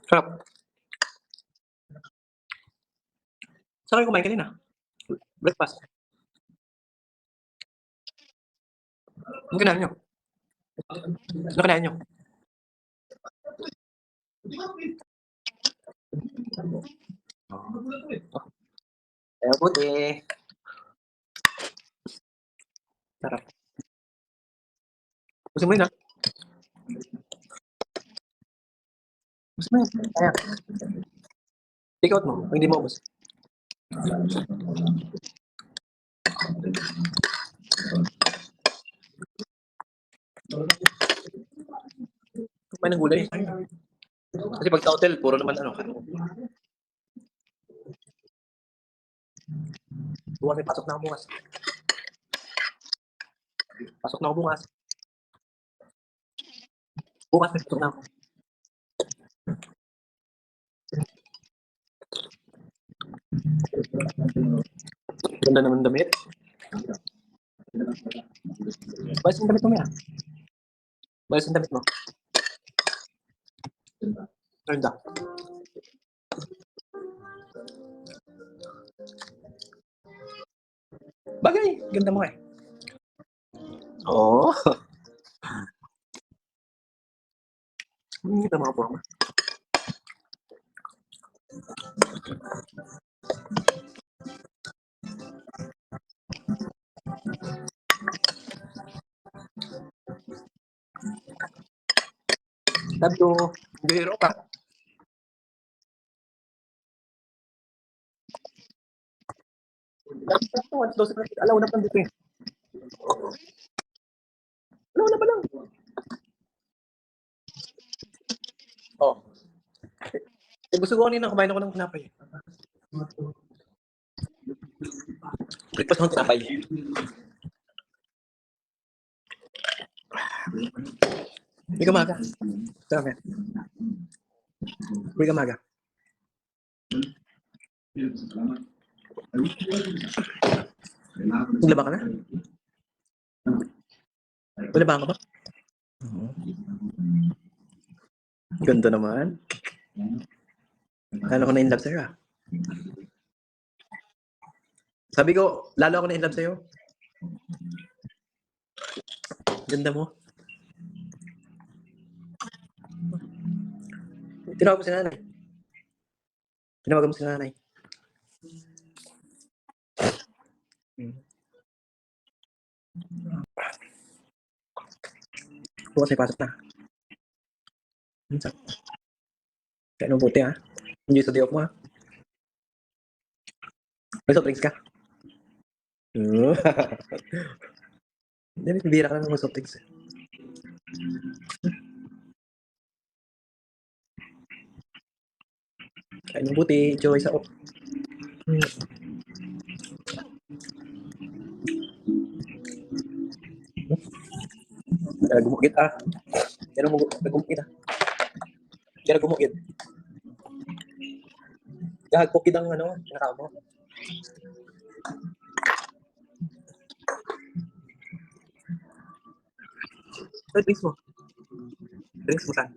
Sarap. Saan kayo kumain kanina? Breakfast? Anong kinain niyo? Ano kinain niyo? Oh, ayaw puti. Sarap. Gusto mo yun, gusto mo yun? Ayan, take out mo, hindi mo ubos. Kumain ng gulay. Kasi pag sa hotel, puro naman ano. Bukas may pasok na ako bukas. Pasok na ako bukas. Bukas may pasok na ako. Ganda naman damit. Bayos yung damit mo, Mia. Bayos yung damit mo. Ganda. Bagay, ganda mo eh. Oo. Hindi ka makapuha mo. Sabi ko, bihiro ka. Alaw na pang dito eh. Alaw na pa lang. Oh. Eh, gusto ko kanina kumain ako ng tinapay. Breakfast ng tinapay. Hindi ka maga. Sabi. Hindi ka maga. Naglaba ka na? Naglaba ka ba? Ganda naman. Lalo ko na in love sa'yo ah. Sabi ko, lalo ako na in love sa'yo. Ganda mo. Tinawag mo si nanay. Tinawagan mo si nanay. Bukas may pasok na. Kaya nung puti ha. Hindi sa day off mo ha. May soft drinks ka? Hindi, bibira ka na ng soft drinks. Kaya nung puti, joy sa off. Kaya gumugit ah. Kaya gumugit ah. Kaya gumugit. Gahagpukid ang ano, nakao mo. Ay, drinks mo. Drinks mo saan?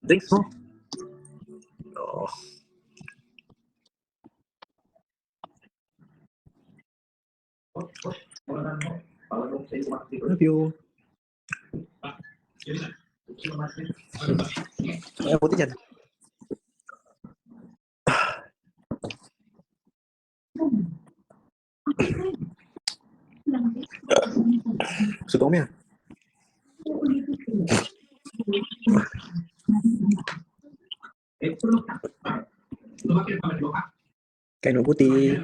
Drinks mo. Oo. Love you. Ay, buti dyan. Gusto ko yan. Kaya nung puti.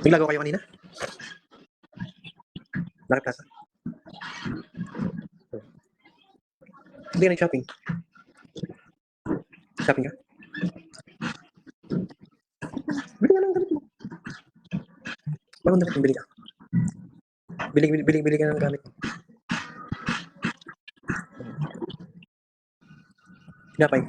Naglagaw kayo kanina? Lakad kasa? Hindi ka nag-shopping. Shopping ka? Bili ka ng gamit mo. Bagong damit mo, bili ka. Bili ka ng gamit mo. Pinapay.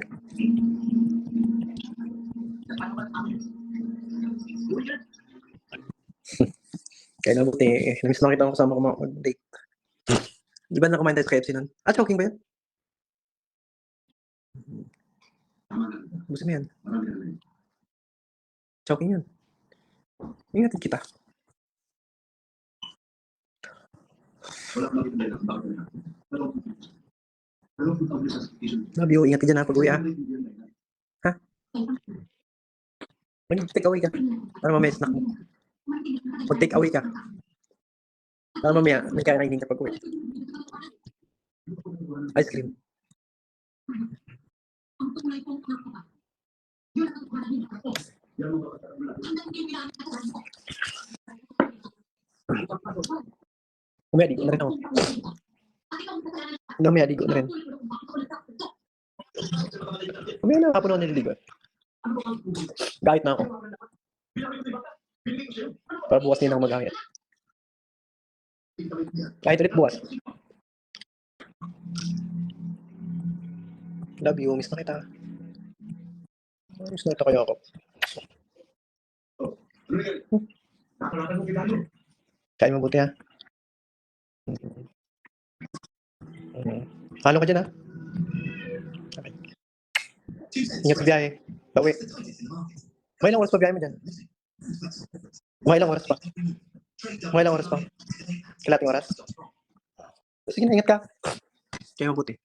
Kaya nung puti, namiss na kita kasama ko mag-date. Di ba na kumain tayo sa KFC nun? Ah, choking ba yun? Gusto mo yan. Choking yun. Ingatin kita. Love you. Ingat ka dyan ha, pag-uwi ha. Ha? Mag-take away ka. Para mamaya snack mo. Mag-take away ka. Para mamaya may kakainin ka pag-uwi. Ice cream. Mamaya digo na rin ako. Mamaya digo na rin. Mamaya na hapon ako nililigo. Gahit na ako. Para bukas din ako mag-ahit. Kahit ulit bukas. Love you. Miss na kita. Miss na kita kayo ako. Kain mabuti ha. Halo ka dyan ha. Okay. Ingat sa biyahe. Bawi. May ilang oras pa biyahe mo dyan? May ilang oras pa? May ilang oras pa? Kalating oras? Sige na, ingat ka. Kaya mabuti.